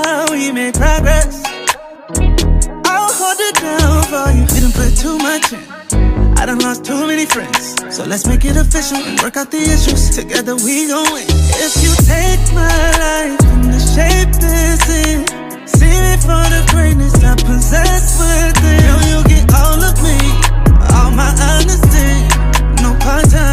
how we made progress. I'll hold it down for you. Didn't put too much in. I done lost too many friends. So let's make it official and work out the issues. Together we gon' win. If you take my life and the shape this in, see me for the greatness I possess within. Girl, you get all of me, all my honesty, no part-time.